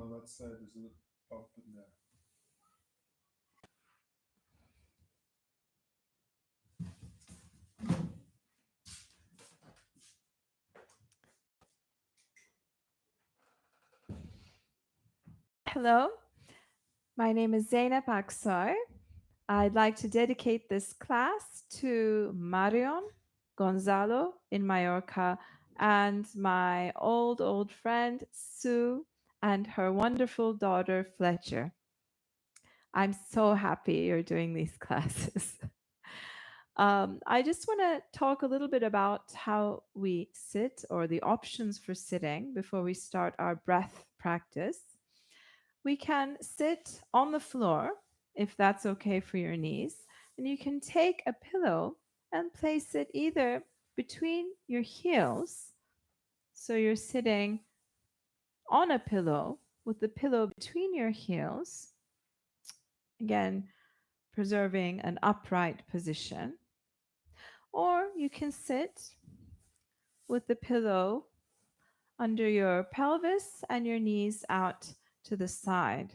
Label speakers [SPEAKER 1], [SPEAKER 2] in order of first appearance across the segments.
[SPEAKER 1] on that side, there's a little up in there.
[SPEAKER 2] Hello, my name is Zainab Aksoy. I'd like to dedicate this class to Marion Gonzalo in Mallorca and my old friend Sue and her wonderful daughter Fletcher. I'm so happy you're doing these classes. I just want to talk a little bit about how we sit or the options for sitting before we start our breath practice. We can sit on the floor if that's okay for your knees, and you can take a pillow and place it either between your heels. So you're sitting on a pillow with the pillow between your heels, again, preserving an upright position. Or you can sit with the pillow under your pelvis and your knees out to the side.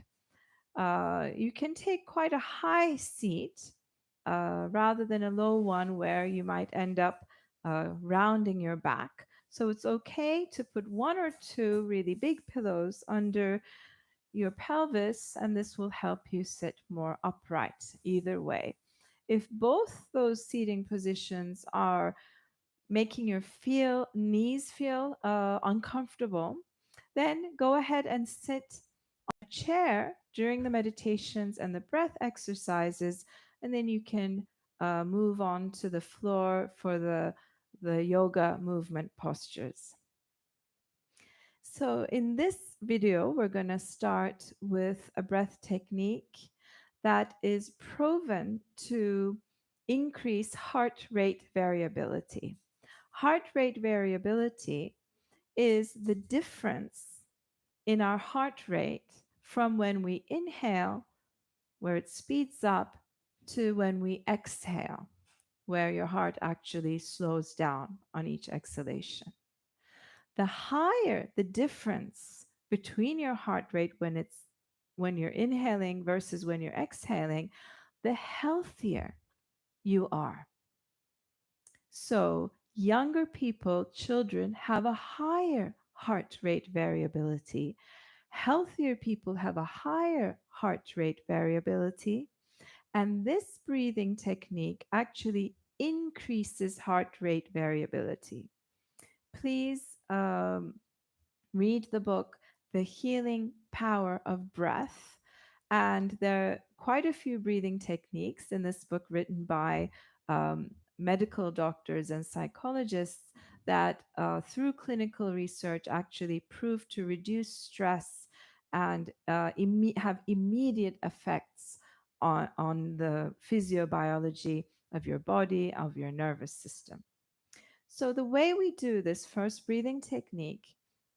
[SPEAKER 2] You can take quite a high seat rather than a low one where you might end up rounding your back. So it's okay to put one or two really big pillows under your pelvis, and this will help you sit more upright either way. If both those seating positions are making your knees feel uncomfortable, then go ahead and sit on a chair during the meditations and the breath exercises, and then you can move on to the floor for the yoga movement postures. So in this video, we're going to start with a breath technique that is proven to increase heart rate variability. Heart rate variability is the difference in our heart rate from when we inhale, where it speeds up, to when we exhale, where your heart actually slows down on each exhalation. The higher the difference between your heart rate when you're inhaling versus when you're exhaling, the healthier you are. So younger people, children, have a higher heart rate variability. Healthier people have a higher heart rate variability. And this breathing technique actually increases heart rate variability. Please read the book, The Healing Power of Breath. And there are quite a few breathing techniques in this book written by medical doctors and psychologists that, through clinical research, actually prove to reduce stress and have immediate effects on the physiobiology of your body, of your nervous system. So, the way we do this first breathing technique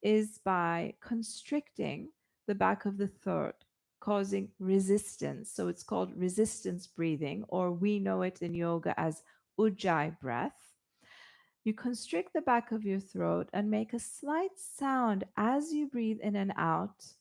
[SPEAKER 2] is by constricting the back of the throat, causing resistance. So, it's called resistance breathing, or we know it in yoga as Ujjai Breath. You constrict the back of your throat and make a slight sound as you breathe in and out.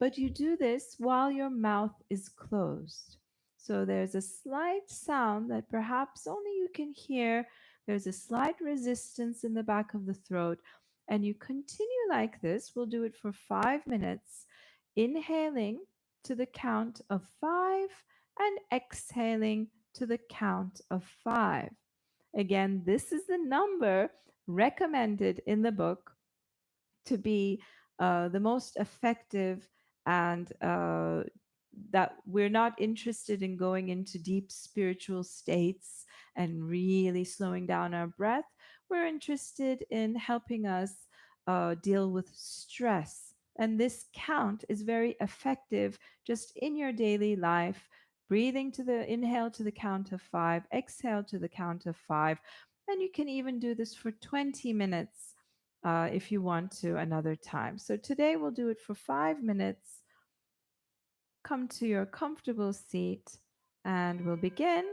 [SPEAKER 2] But you do this while your mouth is closed. So there's a slight sound that perhaps only you can hear. There's a slight resistance in the back of the throat. And you continue like this. We'll do it for 5 minutes, inhaling to the count of 5 and exhaling to the count of 5. Again, this is the number recommended in the book to be the most effective, and that we're not interested in going into deep spiritual states and really slowing down our breath. We're interested in helping us deal with stress. And this count is very effective just in your daily life. Breathing to the inhale to the count of 5, exhale to the count of 5. And you can even do this for 20 minutes if you want to another time. So today we'll do it for 5 minutes. Come to your comfortable seat And we'll begin.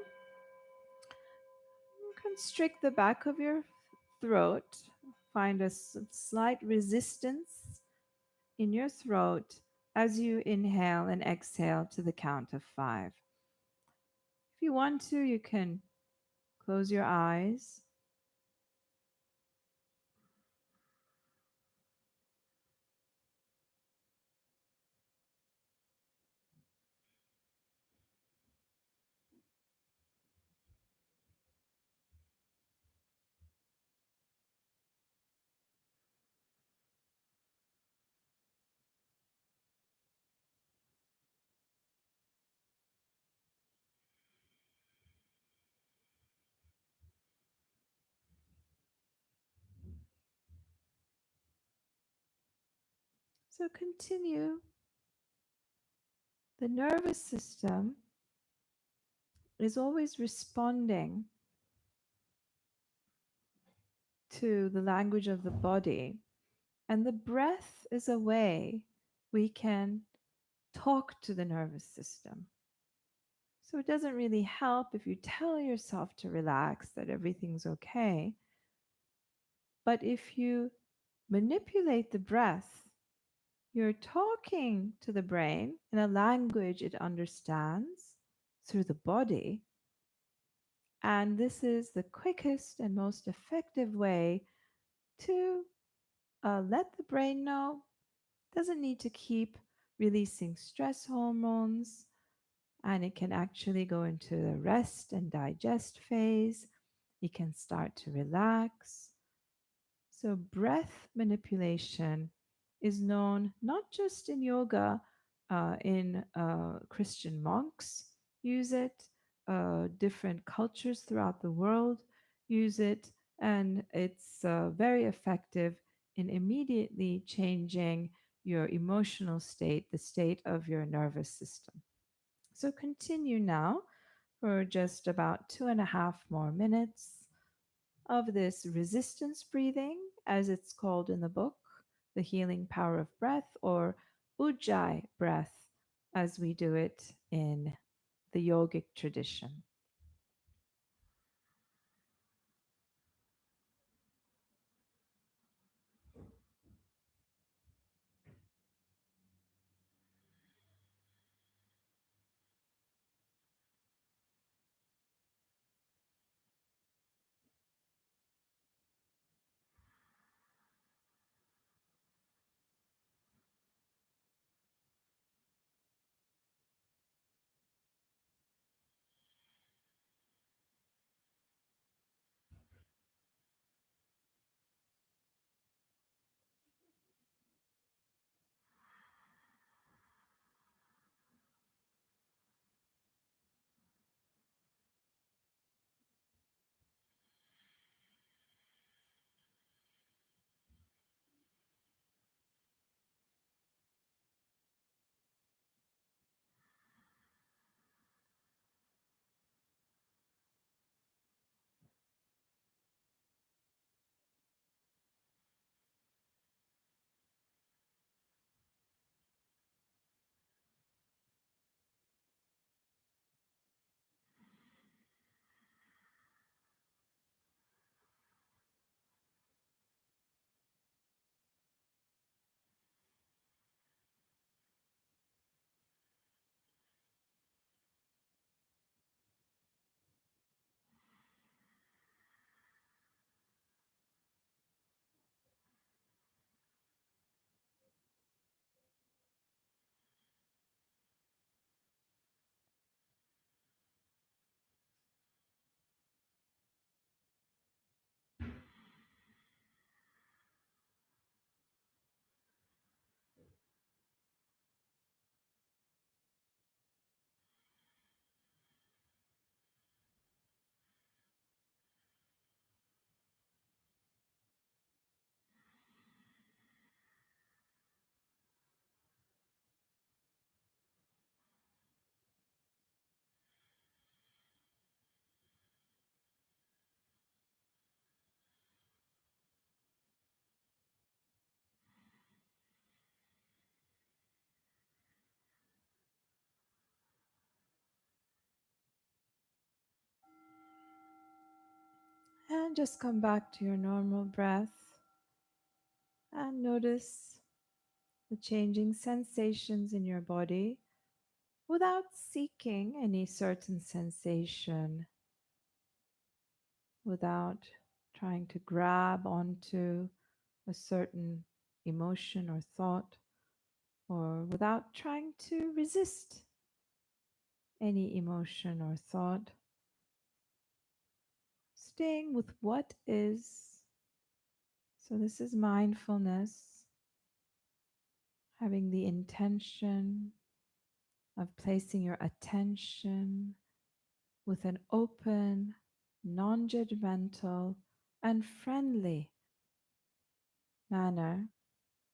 [SPEAKER 2] Constrict the back of your throat. Find a slight resistance in your throat as you inhale and exhale to the count of 5. If you want to, you can close your eyes. So continue. The nervous system is always responding to the language of the body, and the breath is a way we can talk to the nervous system. So it doesn't really help if you tell yourself to relax, that everything's okay. But if you manipulate the breath, you're talking to the brain in a language it understands through the body. And this is the quickest and most effective way to let the brain know it doesn't need to keep releasing stress hormones, and it can actually go into the rest and digest phase. You can start to relax. So, breath manipulation is known not just in yoga, Christian monks use it, different cultures throughout the world use it, and it's very effective in immediately changing your emotional state, the state of your nervous system. So, continue now for just about 2.5 more minutes of this resistance breathing, as it's called in the book, The Healing Power of Breath, or Ujjai Breath, as we do it in the yogic tradition. And just come back to your normal breath and notice the changing sensations in your body without seeking any certain sensation, without trying to grab onto a certain emotion or thought, or without trying to resist any emotion or thought, staying with what is. So, this is mindfulness, having the intention of placing your attention with an open, non judgmental, and friendly manner.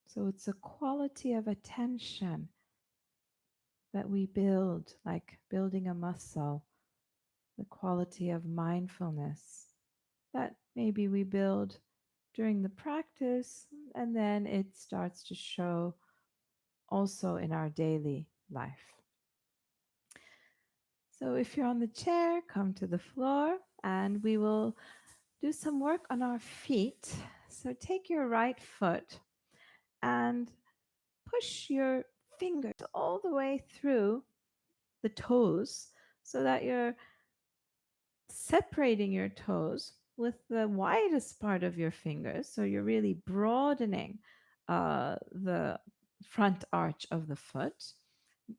[SPEAKER 2] So, it's a quality of attention that we build, like building a muscle, the quality of mindfulness that maybe we build during the practice, and then it starts to show also in our daily life. So if you're on the chair, come to the floor and we will do some work on our feet. So take your right foot and push your fingers all the way through the toes so that you're separating your toes with the widest part of your fingers. So you're really broadening the front arch of the foot.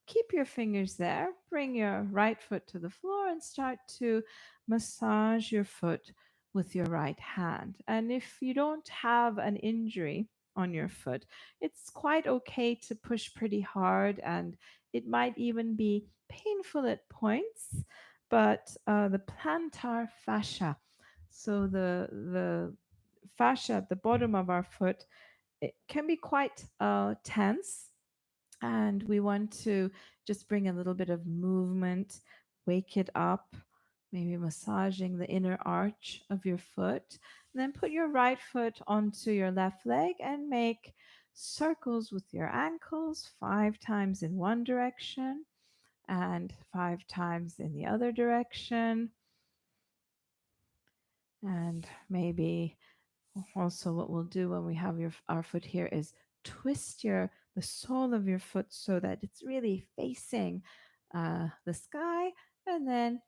[SPEAKER 2] Keep your fingers there. Bring your right foot to the floor and start to massage your foot with your right hand. And if you don't have an injury on your foot, it's quite okay to push pretty hard, and it might even be painful at points. But the plantar fascia, so the fascia at the bottom of our foot, it can be quite tense, and we want to just bring a little bit of movement, wake it up, maybe massaging the inner arch of your foot. And then put your right foot onto your left leg and make circles with your ankles 5 times in one direction and 5 times in the other direction. And maybe also what we'll do when we have our foot here is twist the sole of your foot so that it's really facing the sky, and then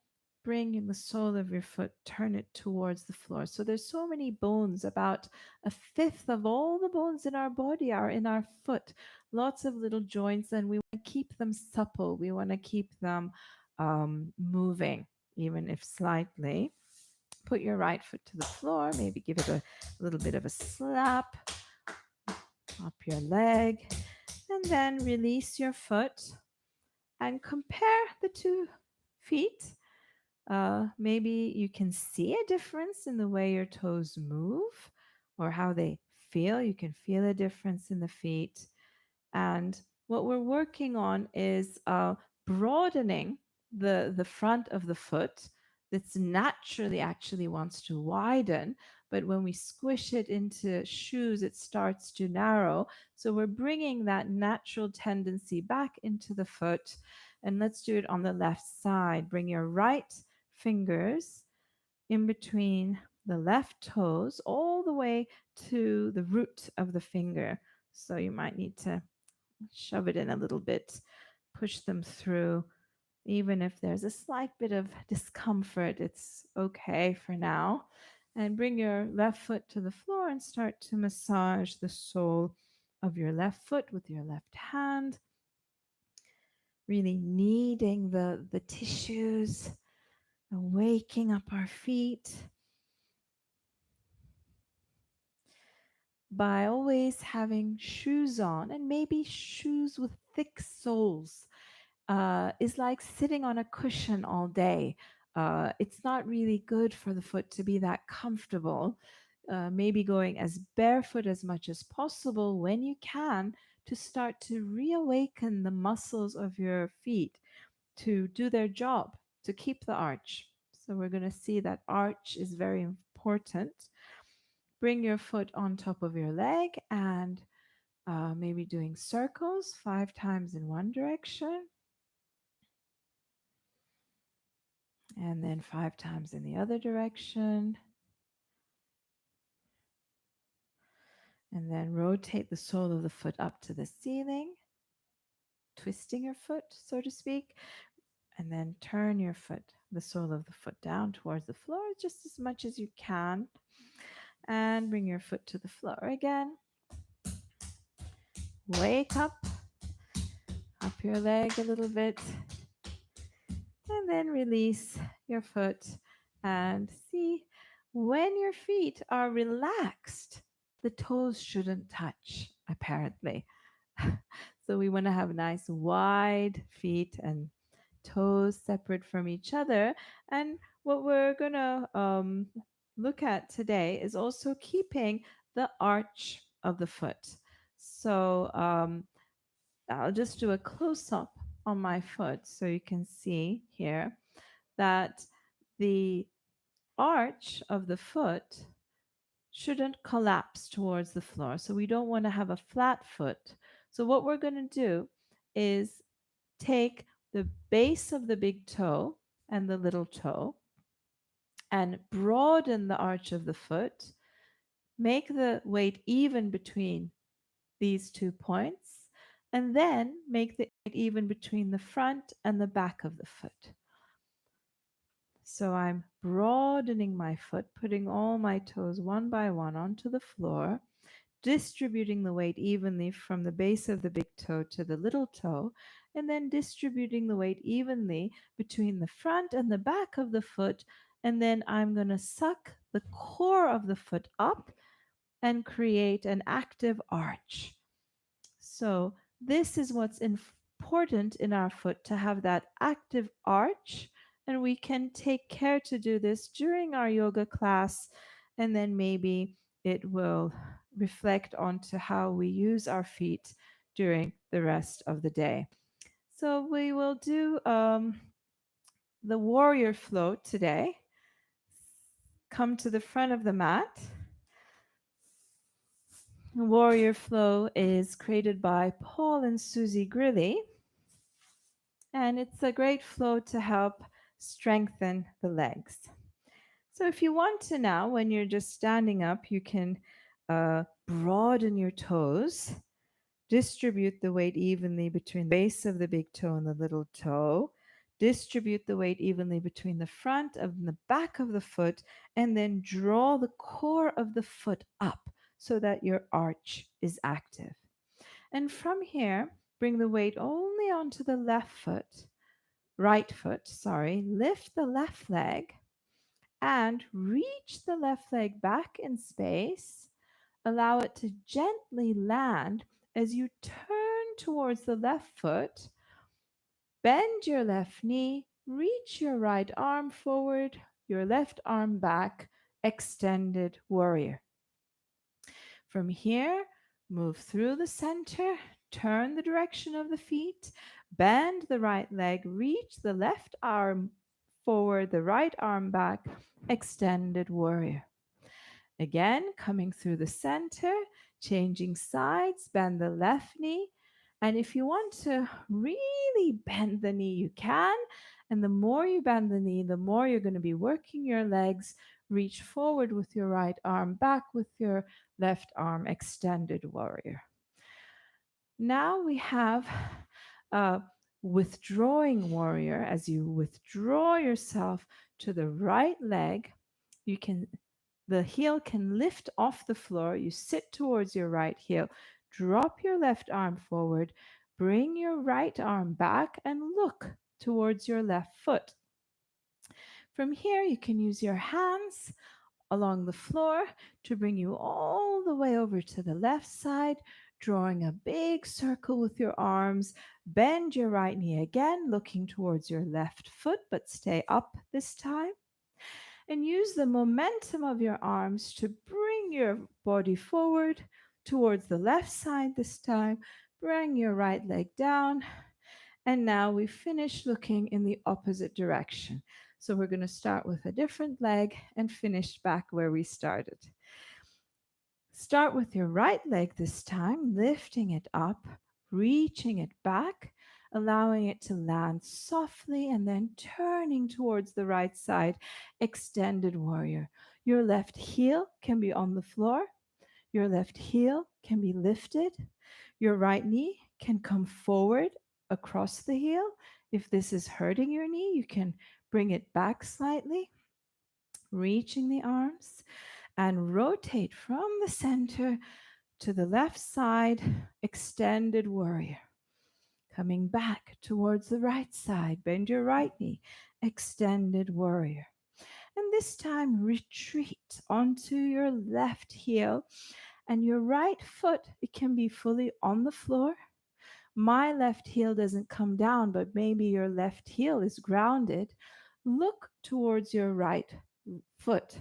[SPEAKER 2] bring the sole of your foot, turn it towards the floor. So there's so many bones, about a fifth of all the bones in our body are in our foot. Lots of little joints, and we want to keep them supple. We want to keep them moving, even if slightly. Put your right foot to the floor, maybe give it a little bit of a slap, up your leg, and then release your foot and compare the 2 feet. Maybe you can see a difference in the way your toes move or how they feel. You can feel a difference in the feet. And what we're working on is broadening the front of the foot that's naturally actually wants to widen. But when we squish it into shoes, it starts to narrow. So we're bringing that natural tendency back into the foot. And let's do it on the left side. Bring your right fingers in between the left toes all the way to the root of the finger. So you might need to shove it in a little bit, push them through. Even if there's a slight bit of discomfort, it's okay for now. And bring your left foot to the floor and start to massage the sole of your left foot with your left hand. Really kneading the tissues and waking up our feet by always having shoes on, and maybe shoes with thick soles. Is like sitting on a cushion all day. It's not really good for the foot to be that comfortable. Maybe going as barefoot as much as possible when you can, to start to reawaken the muscles of your feet to do their job, to keep the arch. So we're going to see that arch is very important. Bring your foot on top of your leg and maybe doing circles 5 times in one direction and then 5 times in the other direction. And then rotate the sole of the foot up to the ceiling, twisting your foot, so to speak. And then turn your foot, the sole of the foot down towards the floor just as much as you can. And bring your foot to the floor again. Wake up your leg a little bit. And then release your foot and see when your feet are relaxed, the toes shouldn't touch, apparently. So we want to have nice wide feet and toes separate from each other. And what we're going to look at today is also keeping the arch of the foot. So I'll just do a close up on my foot so you can see here that the arch of the foot shouldn't collapse towards the floor. So we don't want to have a flat foot. So what we're going to do is take the base of the big toe and the little toe and broaden the arch of the foot. Make the weight even between these 2 points, and then make the weight even between the front and the back of the foot. So I'm broadening my foot, putting all my toes one by one onto the floor, distributing the weight evenly from the base of the big toe to the little toe, and then distributing the weight evenly between the front and the back of the foot. And then I'm going to suck the core of the foot up and create an active arch. So this is what's important in our foot, to have that active arch. And we can take care to do this during our yoga class. And then maybe it will reflect onto how we use our feet during the rest of the day. So we will do the warrior float today. Come to the front of the mat. Warrior Flow is created by Paul and Susie Grilley, and it's a great flow to help strengthen the legs. So if you want to now, when you're just standing up, you can broaden your toes, distribute the weight evenly between the base of the big toe and the little toe, distribute the weight evenly between the front and the back of the foot, and then draw the core of the foot up so that your arch is active. And from here, bring the weight only onto the right foot, lift the left leg and reach the left leg back in space. Allow it to gently land as you turn towards the left foot. Bend your left knee, reach your right arm forward, your left arm back, extended warrior. From here, move through the center, turn the direction of the feet, bend the right leg, reach the left arm forward, the right arm back, extended warrior. Again, coming through the center, changing sides, bend the left knee. And if you want to really bend the knee, you can. And the more you bend the knee, the more you're going to be working your legs. Reach forward with your right arm, back with your left arm, extended warrior. Now we have a withdrawing warrior. As you withdraw yourself to the right leg, the heel can lift off the floor. You sit towards your right heel, drop your left arm forward, bring your right arm back, and look towards your left foot. From here, you can use your hands along the floor to bring you all the way over to the left side, drawing a big circle with your arms. Bend your right knee again, looking towards your left foot, but stay up this time. And use the momentum of your arms to bring your body forward towards the left side this time. Bring your right leg down. And now we finish looking in the opposite direction. So we're going to start with a different leg and finish back where we started. Start with your right leg this time, lifting it up, reaching it back, allowing it to land softly, and then turning towards the right side, extended warrior. Your left heel can be on the floor. Your left heel can be lifted. Your right knee can come forward across the heel. If this is hurting your knee, you can bring it back slightly, reaching the arms and rotate from the center to the left side, extended warrior. Coming back towards the right side, bend your right knee, extended warrior. And this time, retreat onto your left heel and your right foot. It can be fully on the floor. My left heel doesn't come down, but maybe your left heel is grounded. Look towards your right foot.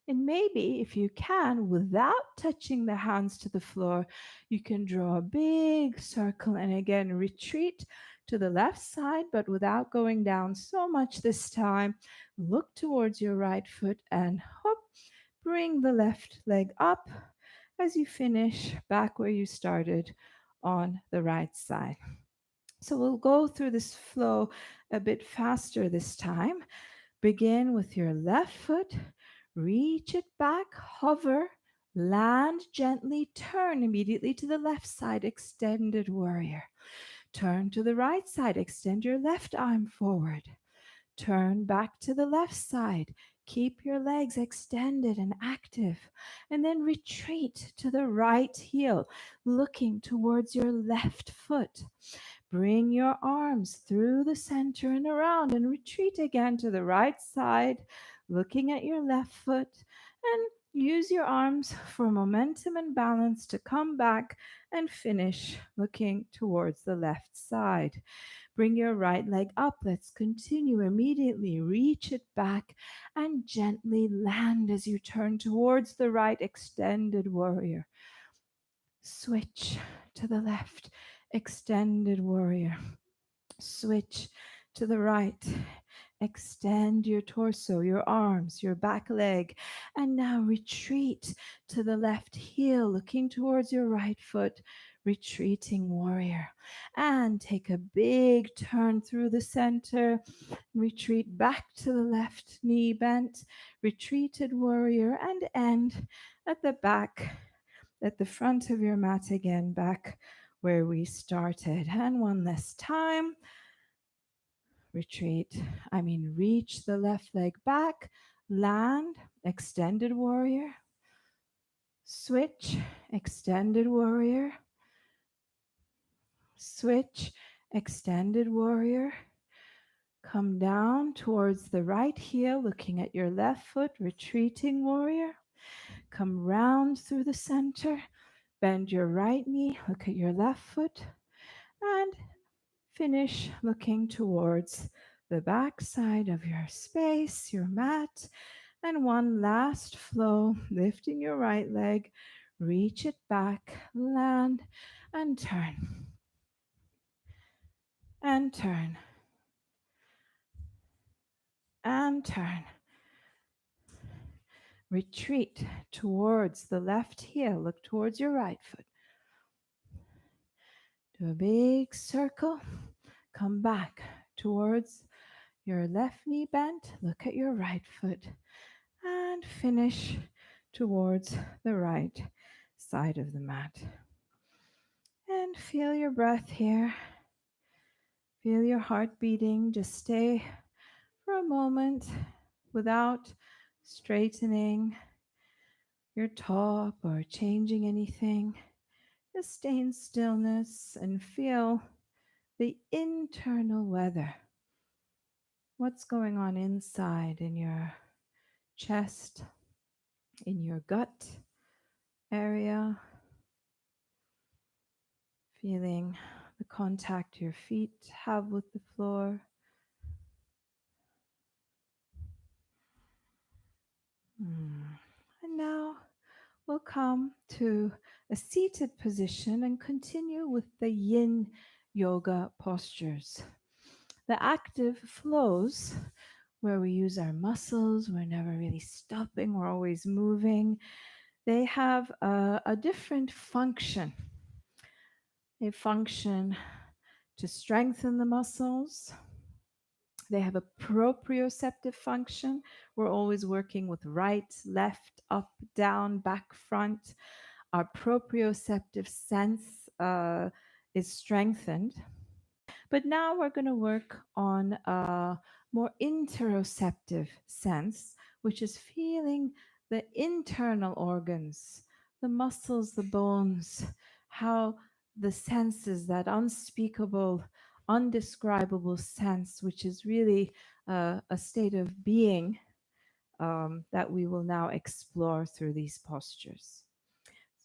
[SPEAKER 2] And maybe if you can, without touching the hands to the floor, you can draw a big circle and again retreat to the left side, but without going down so much this time. Look towards your right foot and hop, bring the left leg up as you finish back where you started on the right side. So we'll go through this flow a bit faster this time. Begin with your left foot, reach it back, hover, land gently, turn immediately to the left side, extended warrior. Turn to the right side, extend your left arm forward. Turn back to the left side. Keep your legs extended and active. And then retreat to the right heel, looking towards your left foot. Bring your arms through the center and around and retreat again to the right side, looking at your left foot. And use your arms for momentum and balance to come back and finish looking towards the left side. Bring your right leg up. Let's continue immediately. Reach it back and gently land as you turn towards the right, extended warrior. Switch to the left, extended warrior. Switch to the right. Extend your torso, your arms, your back leg, and now retreat to the left heel, looking towards your right foot, retreating warrior. And take a big turn through the center, retreat back to the left knee bent, retreated warrior, and end at the back, at the front of your mat again, back where we started. And one last time. Reach the left leg back, land, extended warrior, switch, extended warrior, switch, extended warrior. Come down towards the right heel, looking at your left foot, retreating warrior. Come round through the center, bend your right knee, look at your left foot, and finish looking towards the back side of your space, your mat. And one last flow, lifting your right leg, reach it back, land, and turn. And turn. And turn. Retreat towards the left heel. Look towards your right foot. Do a big circle. Come back towards your left knee bent. Look at your right foot. And finish towards the right side of the mat. And feel your breath here. Feel your heart beating. Just stay for a moment without straightening your top or changing anything. Just stay in stillness and feel the internal weather. What's going on inside in your chest, in your gut area. Feeling the contact your feet have with the floor. And now we'll come to a seated position and continue with the yin yoga postures. The active flows where we use our muscles, we're never really stopping, we're always moving. They have a different function. They function to strengthen the muscles. They have a proprioceptive function. We're always working with right, left, up, down, back, front. Our proprioceptive sense is strengthened. But now we're going to work on a more interoceptive sense, which is feeling the internal organs, the muscles, the bones, how the senses, that unspeakable, undescribable sense, which is really a state of being that we will now explore through these postures.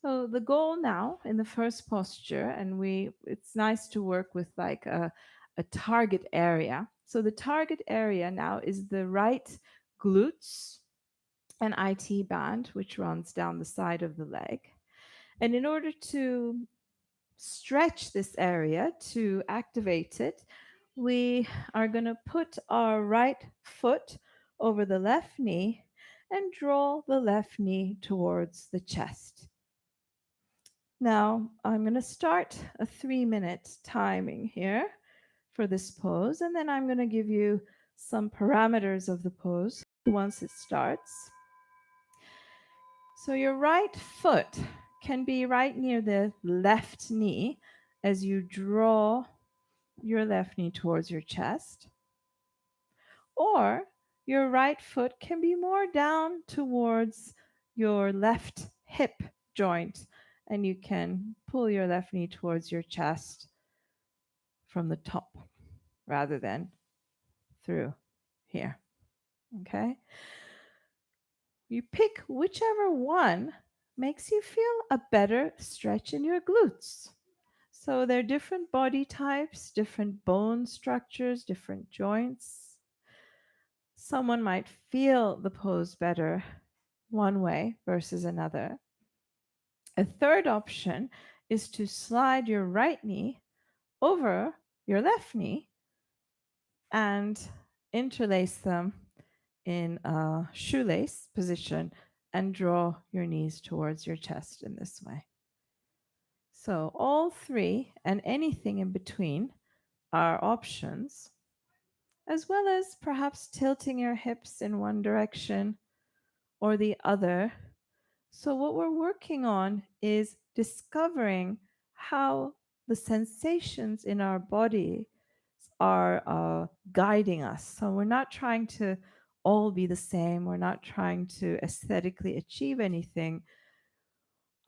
[SPEAKER 2] So the goal now in the first posture, and it's nice to work with like a target area. So the target area now is the right glutes and IT band, which runs down the side of the leg. And in order to stretch this area, to activate it, we are going to put our right foot over the left knee and draw the left knee towards the chest. Now, I'm going to start a 3-minute timing here for this pose, and then I'm going to give you some parameters of the pose once it starts. So, your right foot can be right near the left knee as you draw your left knee towards your chest, or your right foot can be more down towards your left hip joint, and you can pull your left knee towards your chest from the top rather than through here. Okay? You pick whichever one makes you feel a better stretch in your glutes. So there are different body types, different bone structures, different joints. Someone might feel the pose better one way versus another. A third option is to slide your right knee over your left knee and interlace them in a shoelace position and draw your knees towards your chest in this way. So all three and anything in between are options, as well as perhaps tilting your hips in one direction or the other. So what we're working on is discovering how the sensations in our body are guiding us. So we're not trying to all be the same. We're not trying to aesthetically achieve anything.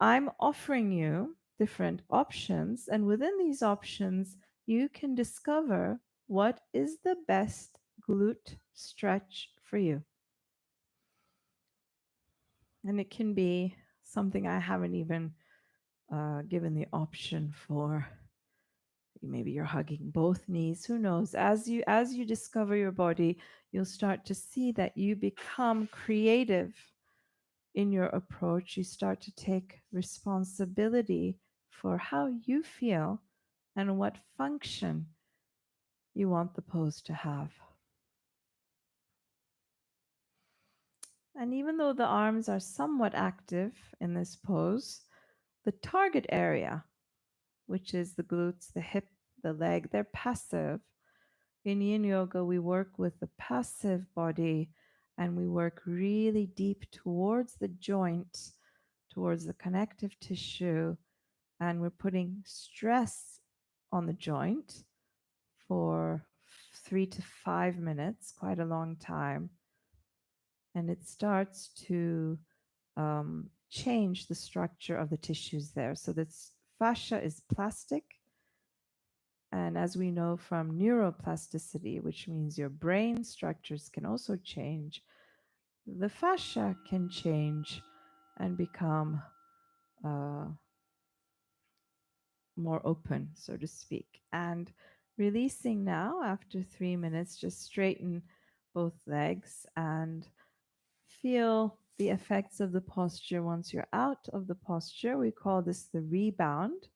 [SPEAKER 2] I'm offering you different options, and within these options, you can discover what is the best glute stretch for you. And it can be something I haven't even given the option for. Maybe you're hugging both knees, who knows? As you discover your body, you'll start to see that you become creative in your approach. You start to take responsibility for how you feel and what function you want the pose to have. And even though the arms are somewhat active in this pose, the target area, which is the glutes, the hip, the leg, they're passive. In yin yoga, we work with the passive body and we work really deep towards the joint, towards the connective tissue, and we're putting stress on the joint for 3 to 5 minutes, quite a long time. And it starts to change the structure of the tissues there. So this fascia is plastic. And as we know from neuroplasticity, which means your brain structures can also change, the fascia can change and become more open, so to speak. And releasing now after 3 minutes, just straighten both legs and feel the effects of the posture. Once you're out of the posture, we call this the rebound.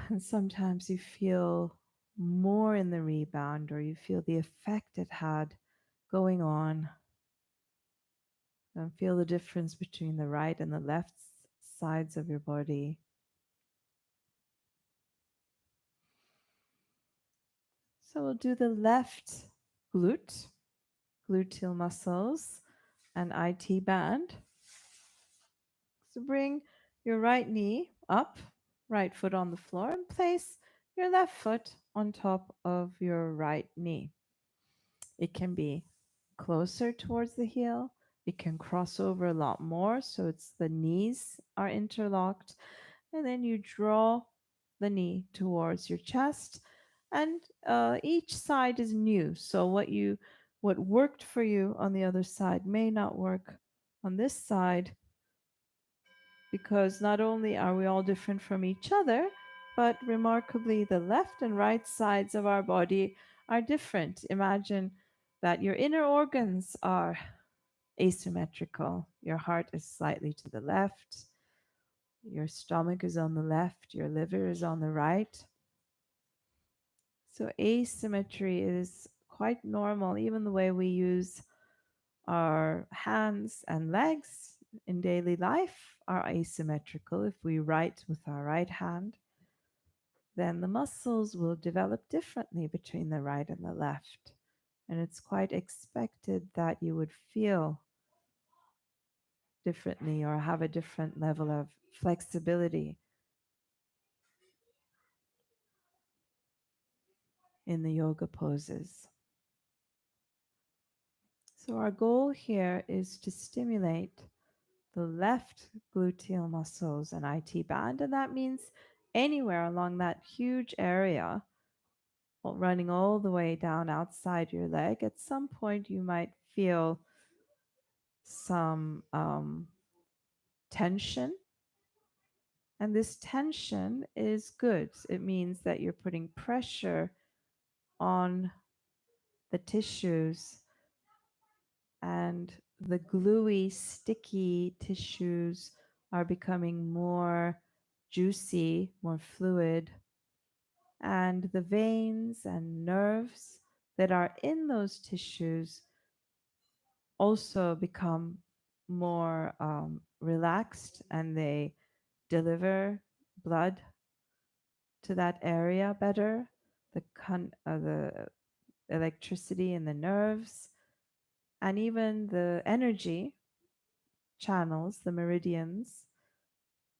[SPEAKER 2] And sometimes you feel more in the rebound, or you feel the effect it had going on. And feel the difference between the right and the left sides of your body. So we'll do the left glute, gluteal muscles, and IT band. So bring your right knee up, right foot on the floor, and place your left foot on top of your right knee. It can be closer towards the heel. It can cross over a lot more, so it's the knees are interlocked. And then you draw the knee towards your chest, and each side is new. So what worked for you on the other side may not work on this side, because not only are we all different from each other, but remarkably, the left and right sides of our body are different. Imagine that your inner organs are asymmetrical. Your heart is slightly to the left, your stomach is on the left, your liver is on the right. So, asymmetry is quite normal, even the way we use our hands and legs in daily life are asymmetrical. If we write with our right hand, then the muscles will develop differently between the right and the left. And it's quite expected that you would feel differently or have a different level of flexibility in the yoga poses. So, our goal here is to stimulate the left gluteal muscles and IT band, and that means anywhere along that huge area, running all the way down outside your leg. At some point, you might feel some tension, and this tension is good. It means that you're putting pressure on the tissues, and the gluey, sticky tissues are becoming more juicy, more fluid, and the veins and nerves that are in those tissues also become more relaxed, and they deliver blood to that area better. The electricity in the nerves, and even the energy channels, the meridians,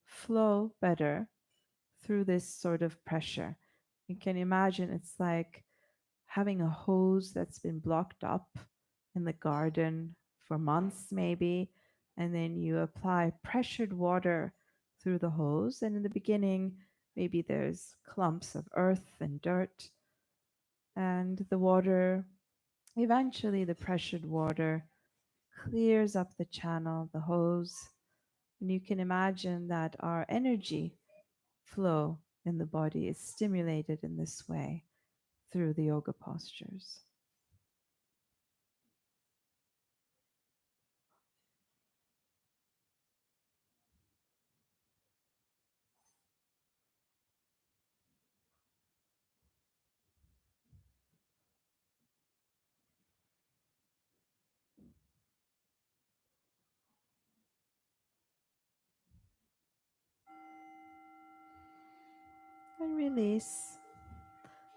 [SPEAKER 2] flow better through this sort of pressure. You can imagine it's like having a hose that's been blocked up in the garden for months, maybe, and then you apply pressured water through the hose. And in the beginning, maybe there's clumps of earth and dirt, and the water, eventually, the pressured water clears up the channel, the hose. And you can imagine that our energy flow in the body is stimulated in this way through the yoga postures. And release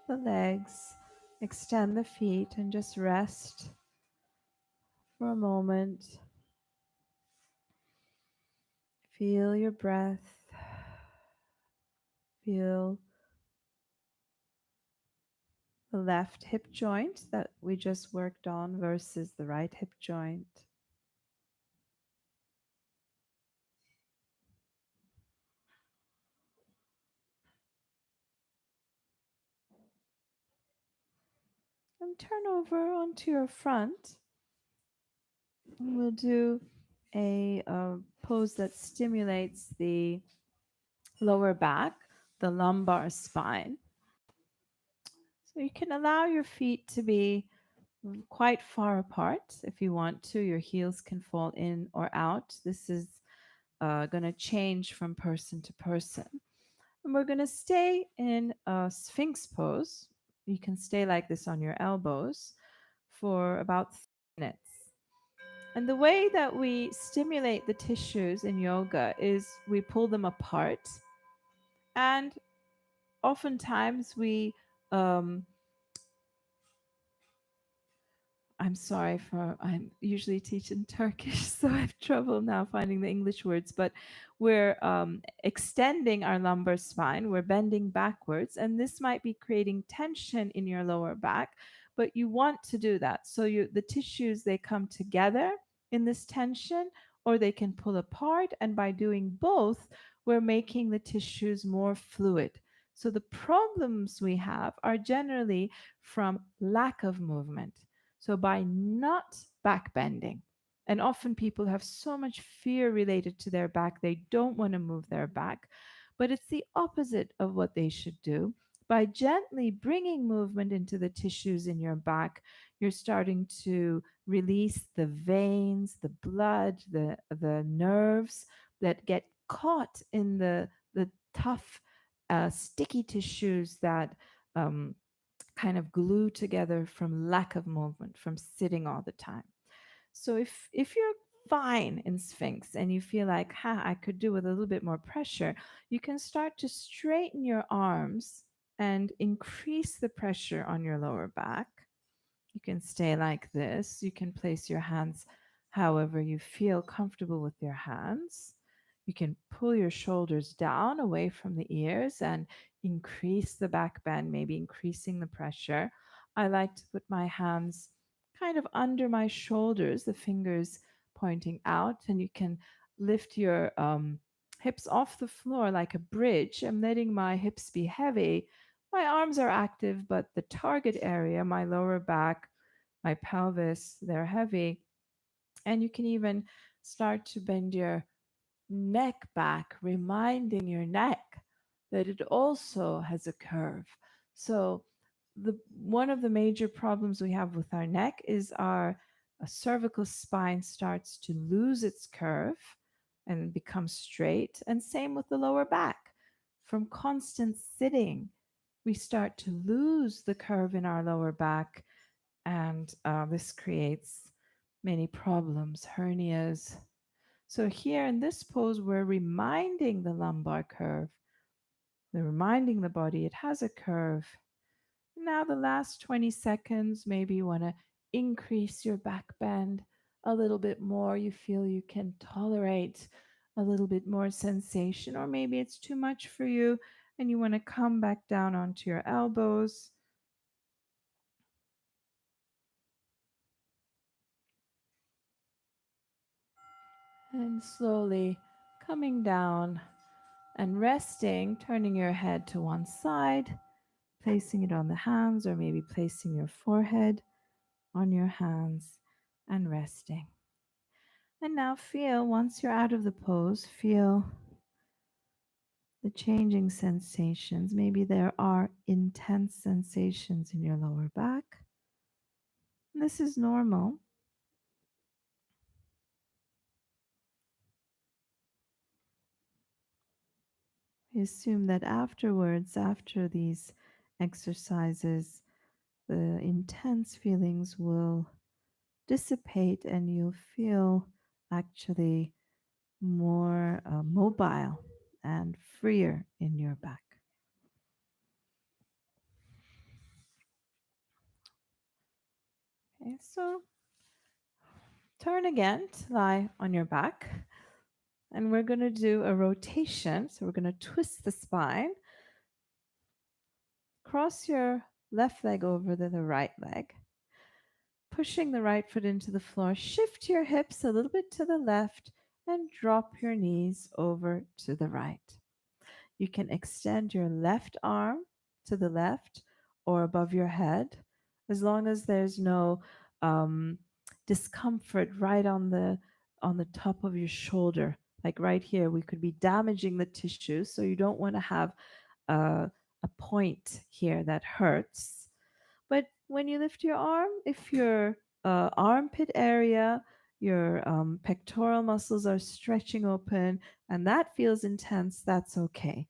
[SPEAKER 2] the legs, extend the feet, and just rest for a moment. Feel your breath. Feel the left hip joint that we just worked on versus the right hip joint. And turn over onto your front. And we'll do a pose that stimulates the lower back, the lumbar spine. So you can allow your feet to be quite far apart if you want to. Your heels can fall in or out. This is going to change from person to person. And we're going to stay in a Sphinx pose. You can stay like this on your elbows for about 3 minutes. And the way that we stimulate the tissues in yoga is we pull them apart. And oftentimes we um, I'm sorry for, I'm usually teaching Turkish, so I have trouble now finding the English words, but we're extending our lumbar spine, we're bending backwards, and this might be creating tension in your lower back, but you want to do that. So the tissues, they come together in this tension, or they can pull apart, and by doing both, we're making the tissues more fluid. So the problems we have are generally from lack of movement. So by not back bending, and often people have so much fear related to their back, they don't want to move their back, but it's the opposite of what they should do. By gently bringing movement into the tissues in your back, you're starting to release the veins, the blood, the nerves that get caught in the tough, sticky tissues that um, kind of glue together from lack of movement, from sitting all the time. So if you're fine in Sphinx and you feel like, I could do with a little bit more pressure, you can start to straighten your arms and increase the pressure on your lower back. You can stay like this. You can place your hands however you feel comfortable with your hands. You can pull your shoulders down away from the ears and increase the back bend, maybe increasing the pressure. I like to put my hands kind of under my shoulders, the fingers pointing out, and you can lift your hips off the floor like a bridge. I'm letting my hips be heavy. My arms are active, but the target area, my lower back, my pelvis, they're heavy. And you can even start to bend your neck back, reminding your neck that it also has a curve. So the one of the major problems we have with our neck is our cervical spine starts to lose its curve and become straight, and same with the lower back. From constant sitting, we start to lose the curve in our lower back, and this creates many problems, hernias. So here in this pose, we're reminding the lumbar curve, we're reminding the body it has a curve. Now the last 20 seconds, maybe you want to increase your back bend a little bit more. You feel you can tolerate a little bit more sensation, or maybe it's too much for you and you want to come back down onto your elbows. And slowly coming down and resting, turning your head to one side, placing it on the hands, or maybe placing your forehead on your hands and resting. And now feel, once you're out of the pose, feel the changing sensations. Maybe there are intense sensations in your lower back. This is normal. We assume that afterwards, after these exercises, the intense feelings will dissipate and you'll feel actually more mobile and freer in your back. Okay, so turn again to lie on your back. And we're going to do a rotation. So we're going to twist the spine, cross your left leg over the right leg, pushing the right foot into the floor. Shift your hips a little bit to the left and drop your knees over to the right. You can extend your left arm to the left or above your head, as long as there's no discomfort right on the top of your shoulder. Like right here, we could be damaging the tissue, so you don't want to have a point here that hurts. But when you lift your arm, if your armpit area, your pectoral muscles are stretching open and that feels intense, that's okay.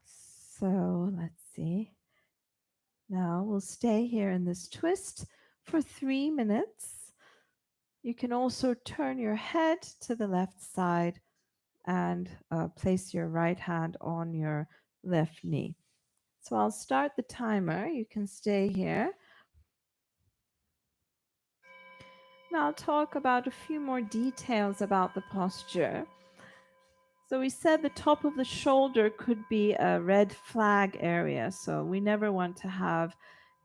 [SPEAKER 2] So let's see. Now we'll stay here in this twist for 3 minutes. You can also turn your head to the left side and place your right hand on your left knee. So I'll start the timer. You can stay here Now I'll talk about a few more details about the posture. So we said the top of the shoulder could be a red flag area. So we never want to have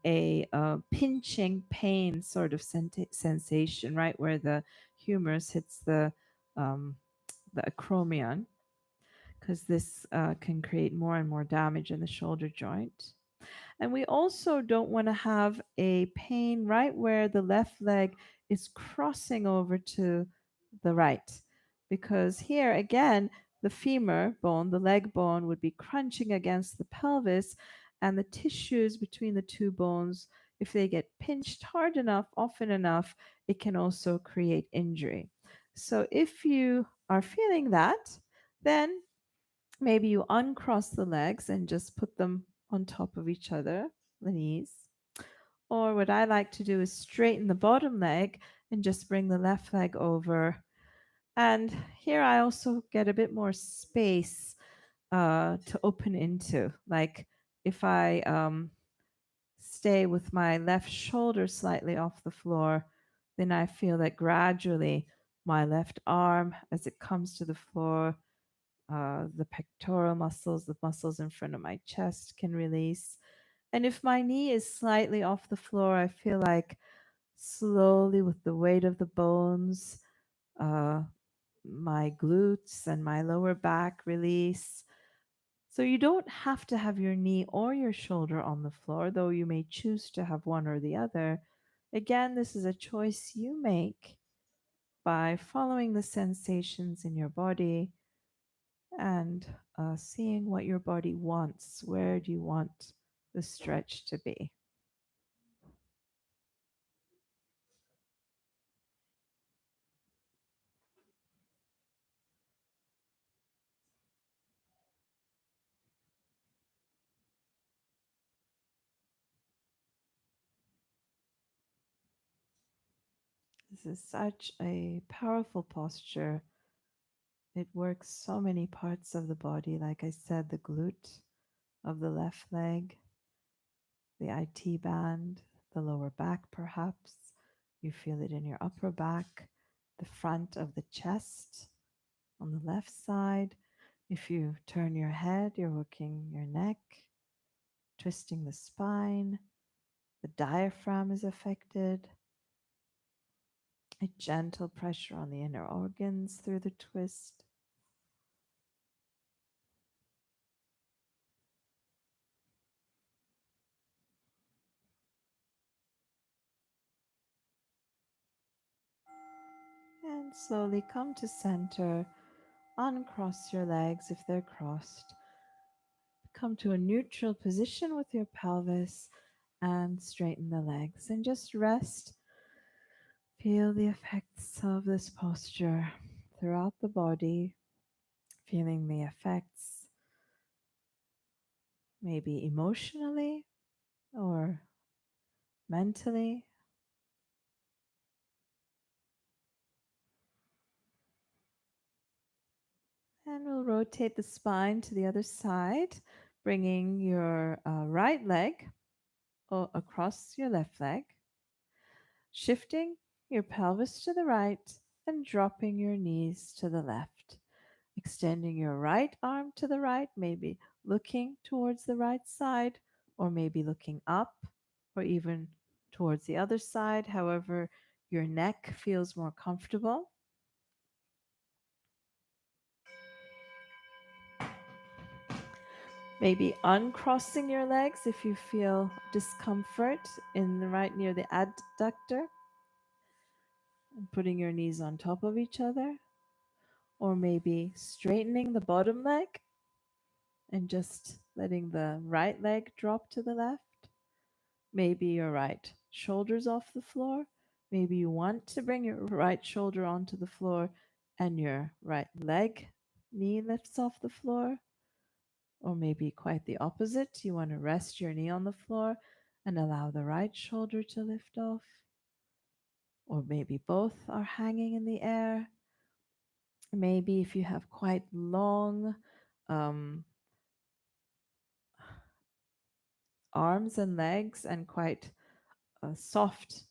[SPEAKER 2] a pinching pain sort of sensation, right, where the humerus hits the acromion, because this can create more and more damage in the shoulder joint. And we also don't want to have a pain right where the left leg is crossing over to the right, because here again, the femur bone, the leg bone, would be crunching against the pelvis, and the tissues between the two bones, if they get pinched hard enough, often enough, it can also create injury. So if you are feeling that, then maybe you uncross the legs and just put them on top of each other, the knees. Or what I like to do is straighten the bottom leg and just bring the left leg over. And here I also get a bit more space to open into. Like if I stay with my left shoulder slightly off the floor, then I feel that gradually my left arm, as it comes to the floor, the pectoral muscles, the muscles in front of my chest can release. And if my knee is slightly off the floor, I feel like slowly with the weight of the bones, uh, my glutes and my lower back release. So you don't have to have your knee or your shoulder on the floor, though you may choose to have one or the other. Again, this is a choice you make by following the sensations in your body and seeing what your body wants. Where do you want the stretch to be? This is such a powerful posture. It works so many parts of the body. Like I said, the glute of the left leg, the IT band, the lower back, perhaps. You feel it in your upper back, the front of the chest on the left side. If you turn your head, you're working your neck, twisting the spine. The diaphragm is affected. A gentle pressure on the inner organs through the twist. And slowly come to center. Uncross your legs if they're crossed. Come to a neutral position with your pelvis and straighten the legs and just rest. Feel the effects of this posture throughout the body, feeling the effects maybe emotionally or mentally. And we'll rotate the spine to the other side, bringing your right leg across your left leg, shifting your pelvis to the right and dropping your knees to the left. Extending your right arm to the right, maybe looking towards the right side, or maybe looking up, or even towards the other side, however your neck feels more comfortable. Maybe uncrossing your legs if you feel discomfort in the right near the adductor, and putting your knees on top of each other, or maybe straightening the bottom leg and just letting the right leg drop to the left. Maybe your right shoulder's off the floor. Maybe you want to bring your right shoulder onto the floor and your right leg, knee lifts off the floor. Or maybe quite the opposite. You want to rest your knee on the floor and allow the right shoulder to lift off. Or maybe both are hanging in the air. Maybe if you have quite long um, arms and legs and quite soft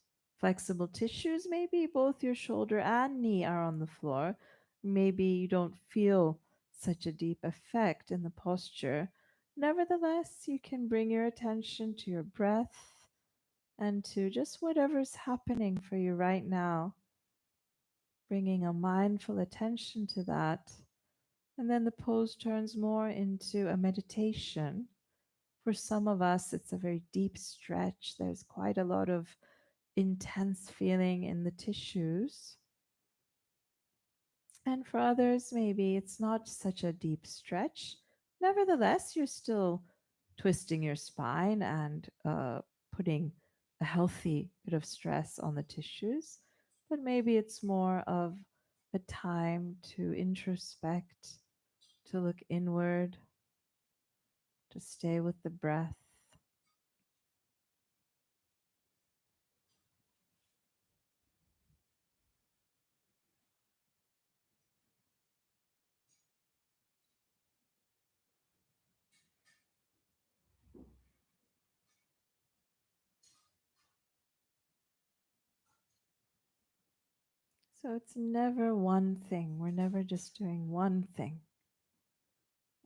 [SPEAKER 2] flexible tissues, maybe both your shoulder and knee are on the floor. Maybe you don't feel such a deep effect in the posture. Nevertheless, you can bring your attention to your breath and to just whatever's happening for you right now, bringing a mindful attention to that. And then the pose turns more into a meditation. For some of us, it's a very deep stretch. There's quite a lot of intense feeling in the tissues. And for others, maybe it's not such a deep stretch. Nevertheless, you're still twisting your spine and putting a healthy bit of stress on the tissues. But maybe it's more of a time to introspect, to look inward, to stay with the breath. So it's never one thing. We're never just doing one thing.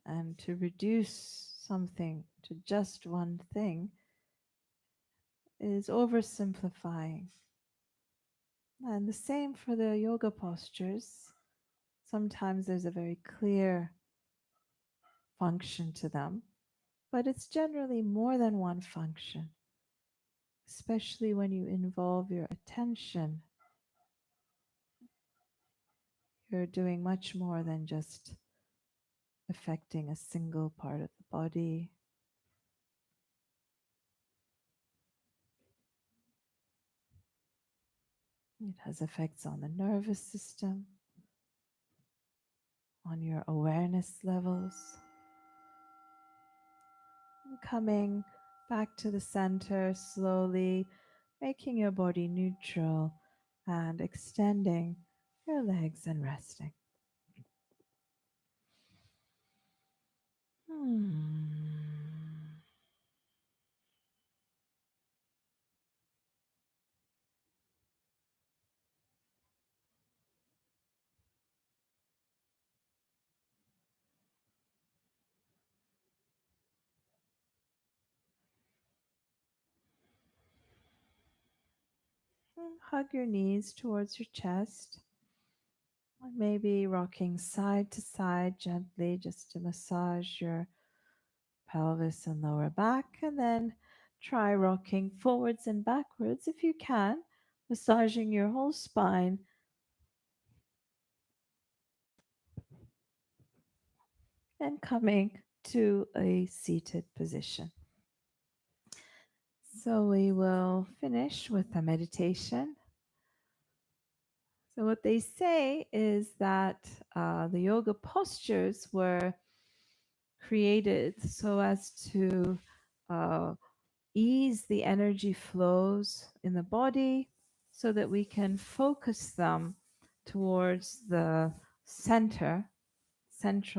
[SPEAKER 2] And to reduce something to just one thing is oversimplifying. And the same for the yoga postures. Sometimes there's a very clear function to them, but it's generally more than one function, especially when you involve your attention. You're doing much more than just affecting a single part of the body. It has effects on the nervous system, on your awareness levels. And coming back to the center slowly, making your body neutral and extending your legs and resting. Hmm. Hug your knees towards your chest. Maybe rocking side to side gently just to massage your pelvis and lower back. And then try rocking forwards and backwards if you can, massaging your whole spine and coming to a seated position. So we will finish with a meditation. So, what they say is that the yoga postures were created so as to uh, ease the energy flows in the body so that we can focus them towards the central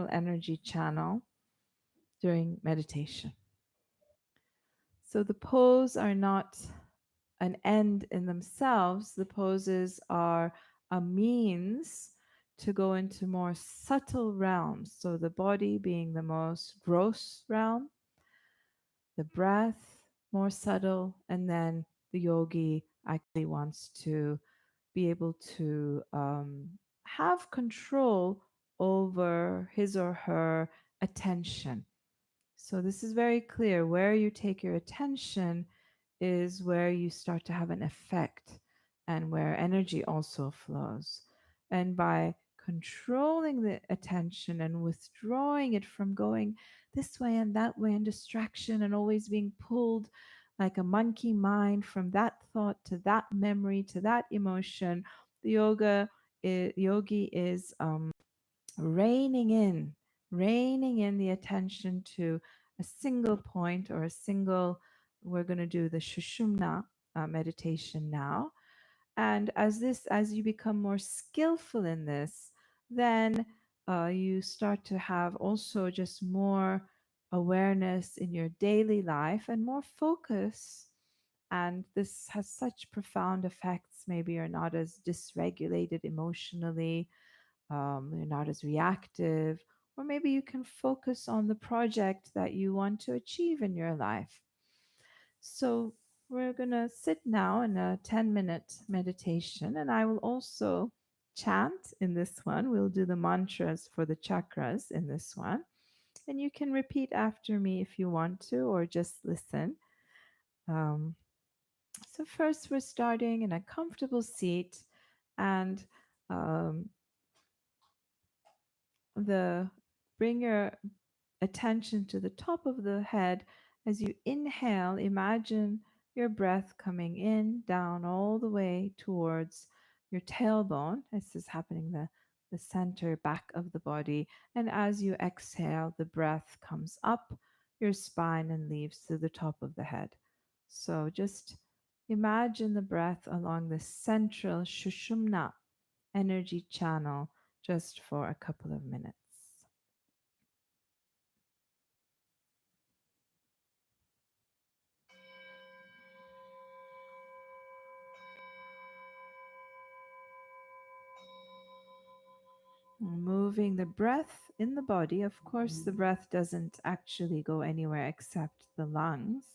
[SPEAKER 2] energy channel during meditation. So the pose are not an end in themselves, the poses are a means to go into more subtle realms. So the body being the most gross realm, the breath more subtle, and then the yogi actually wants to be able to have control over his or her attention. So this is very clear. Where you take your attention is where you start to have an effect and where energy also flows. And by controlling the attention and withdrawing it from going this way and that way and distraction and always being pulled like a monkey mind from that thought to that memory to that emotion, the yogi is reining in, reining in the attention to a single point or a single. We're going to do the Shushumna meditation now, and as you become more skillful in this, then you start to have also just more awareness in your daily life and more focus And this has such profound effects. Maybe you're not as dysregulated emotionally, you're not as reactive, or maybe you can focus on the project that you want to achieve in your life. So, we're going to sit now in a 10-minute meditation, and I will also chant in this one. We'll do the mantras for the chakras in this one. And you can repeat after me if you want to, or just listen. Um, so, first, we're starting in a comfortable seat, and um, the bring your attention to the top of the head. As you inhale, imagine your breath coming in, down, all the way towards your tailbone. This is happening the center back of the body. And as you exhale, the breath comes up your spine and leaves through the top of the head. So just imagine the breath along the central Shushumna energy channel just for a couple of minutes. Moving the breath in the body. Of course, the breath doesn't actually go anywhere except the lungs,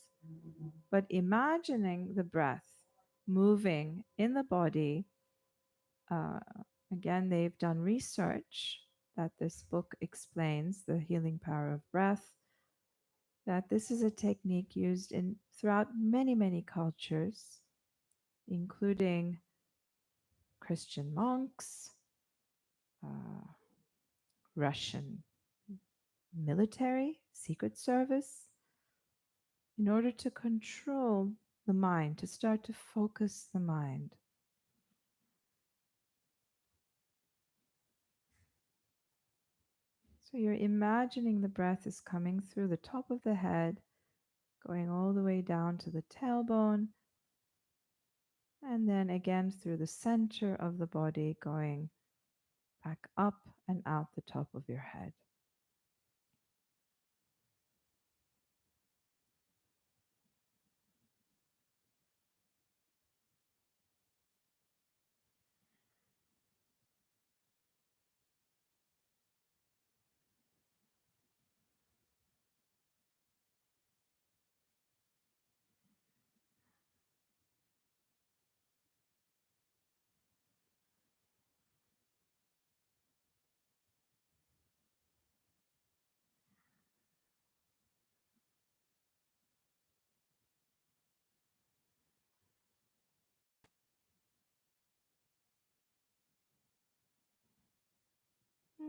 [SPEAKER 2] but imagining the breath moving in the body. Uh, Again, they've done research that this book explains the healing power of breath, that this is a technique used in throughout many cultures, including Christian monks, uh, Russian military, secret service, in order to control the mind, to start to focus the mind. So you're imagining the breath is coming through the top of the head, going all the way down to the tailbone, and then again through the center of the body, going back up and out the top of your head.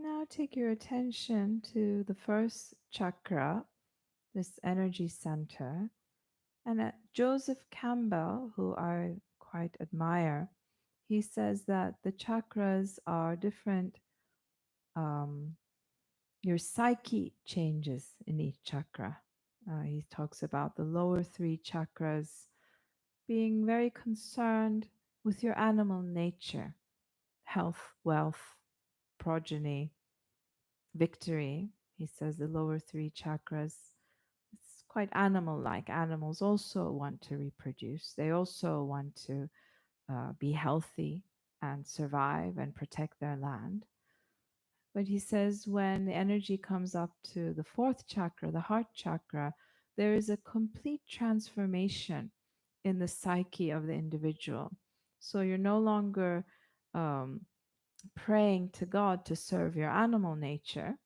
[SPEAKER 2] Now take your attention to the first chakra, this energy center. And Joseph Campbell, who I quite admire, he says that the chakras are different. Um, your psyche changes in each chakra. He talks about the lower three chakras being very concerned with your animal nature, health, wealth, progeny, victory. He says the lower three chakras, it's quite animal like. Animals also want to reproduce, they also want to be healthy and survive and protect their land. But he says when the energy comes up to the fourth chakra, the heart chakra, there is a complete transformation in the psyche of the individual. So you're no longer um, praying to God to serve your animal nature,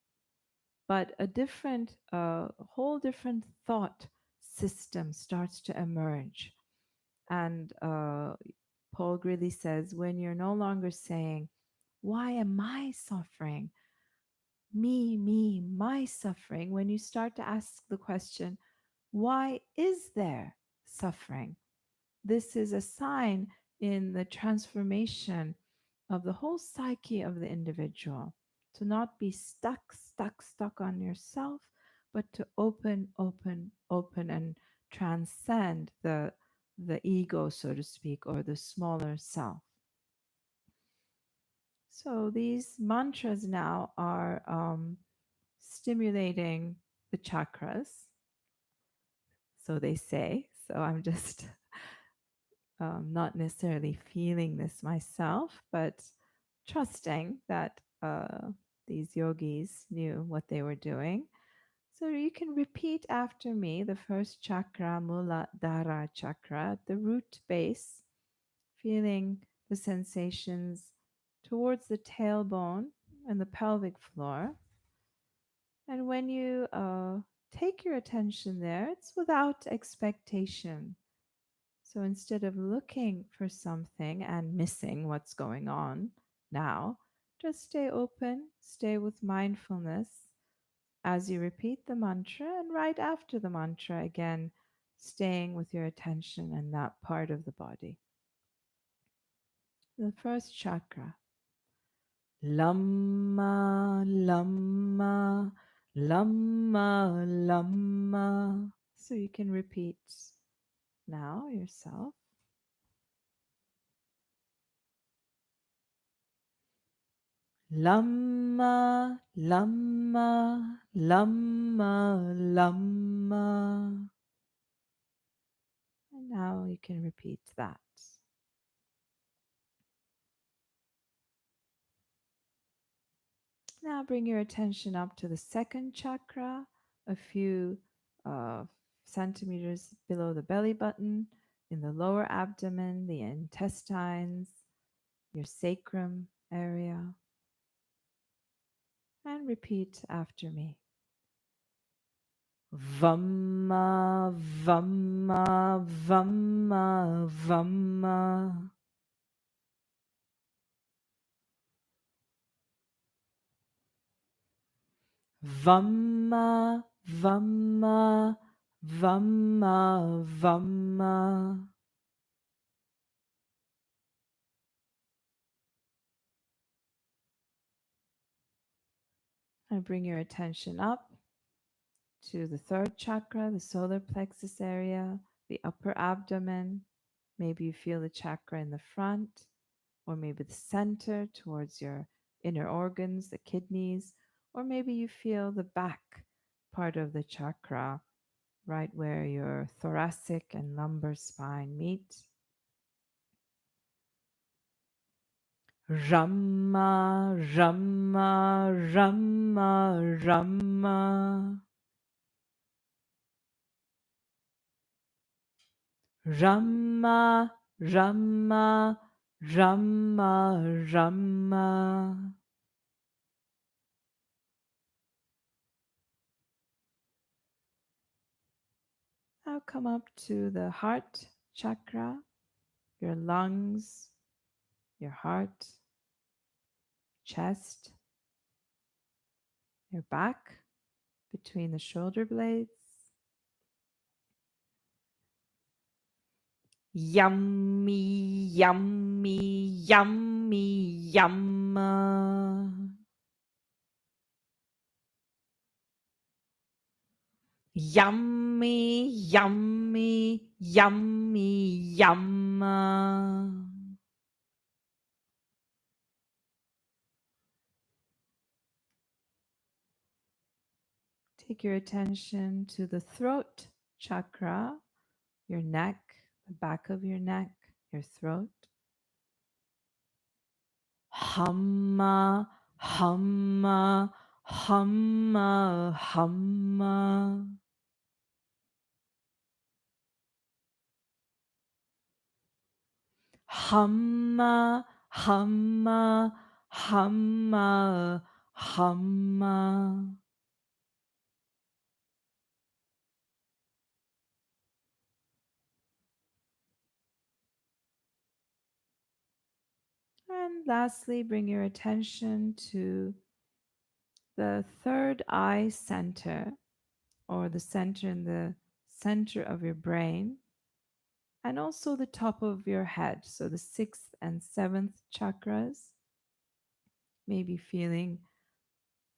[SPEAKER 2] but a different, whole different thought system starts to emerge. And Paul Grilley says, when you're no longer saying, why am I suffering? My suffering. When you start to ask the question, why is there suffering? This is a sign in the transformation of the whole psyche of the individual, to not be stuck on yourself, but to open, and transcend the ego, so to speak, or the smaller self. So these mantras now are stimulating the chakras, so they say. So I'm just not necessarily feeling this myself, but trusting that these yogis knew what they were doing. So you can repeat after me the first chakra, Muladhara chakra, the root base, feeling the sensations towards the tailbone and the pelvic floor. And when you take your attention there, it's without expectation. So instead of looking for something and missing what's going on now, just stay open, stay with mindfulness as you repeat the mantra, and right after the mantra, again, staying with your attention in that part of the body. The first chakra. Lamma, lamma, lamma, lamma. So you can repeat now yourself. Lamma, lamma, lamma, lamma. And now you can repeat that. Now bring your attention up to the second chakra, a few centimeters below the belly button, in the lower abdomen, the intestines, your sacrum area. And repeat after me. Vamma, vamma, vamma, vamma. Vamma, vamma, vamma, vamma. And bring your attention up to the third chakra, the solar plexus area, the upper abdomen. Maybe you feel the chakra in the front, or maybe the center towards your inner organs, the kidneys, or maybe you feel the back part of the chakra, right where your thoracic and lumbar spine meet. Ramma, Ramma, Ramma, Ramma. Ramma, Ramma, Ramma, Ramma. Now come up to the heart chakra, your lungs, your heart, chest, your back, between the shoulder blades. Yummy, yummy, yummy, yumma. Yummy, yummy, yummy, yumma. Take your attention to the throat chakra, your neck, the back of your neck, your throat. Humma, humma, humma, humma. Humma, humma, humma, humma. And lastly, bring your attention to the third eye center, or the center in the center of your brain, and also the top of your head. So the sixth and seventh chakras, maybe feeling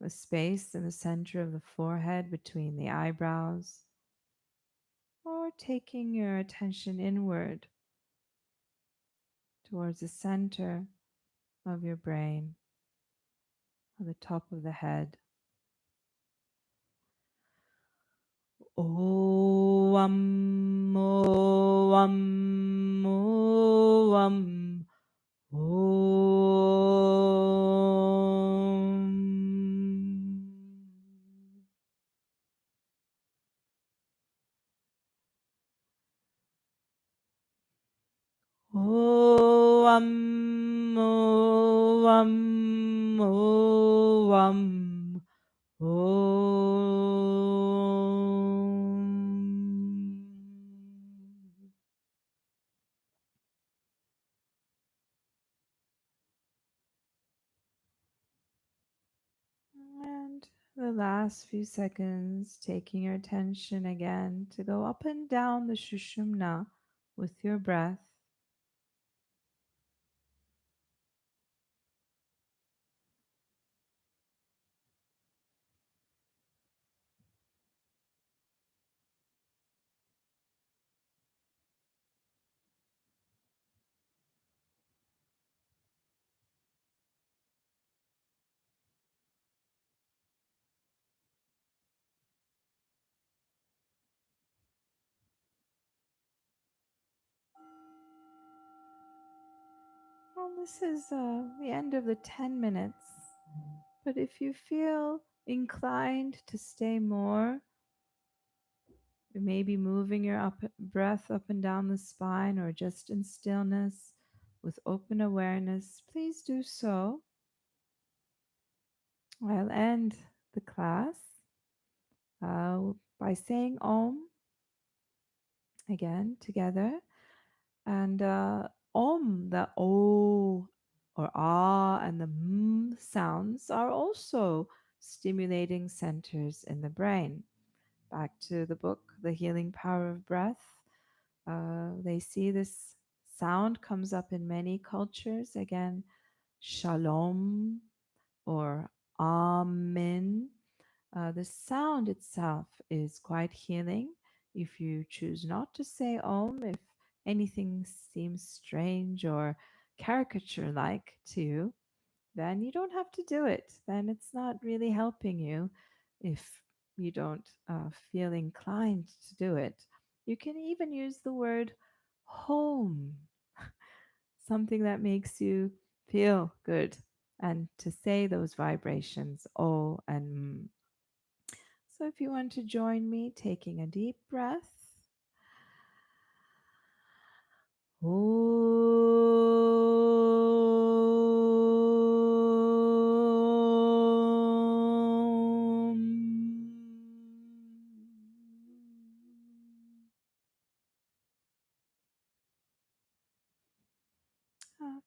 [SPEAKER 2] the space in the center of the forehead between the eyebrows, or taking your attention inward towards the center of your brain, or the top of the head. Om, Om, Om, Om, Om, Om, Om. And the last few seconds, taking your attention again to go up and down the Shushumna with your breath. Well, this is the end of the 10 minutes. But if you feel inclined to stay more, maybe moving your breath up and down the spine or just in stillness with open awareness, please do so. I'll end the class by saying Om again together. And Om, the O or Ah and the M sounds are also stimulating centers in the brain. Back to the book, The Healing Power of Breath. They see this sound comes up in many cultures. Again, Shalom or Amen. The sound itself is quite healing. If you choose not to say Om, if anything seems strange or caricature like to you, then you don't have to do it. Then it's not really helping you if you don't feel inclined to do it. You can even use the word home, something that makes you feel good, and to say those vibrations, O and M. So if you want to join me, taking a deep breath.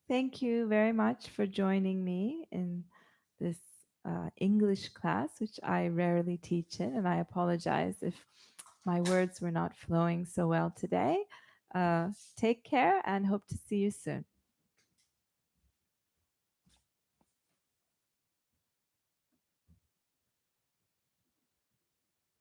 [SPEAKER 2] Thank you very much for joining me in this English class, which I rarely teach in, and I apologize if my words were not flowing so well today. Take care and hope to see you soon.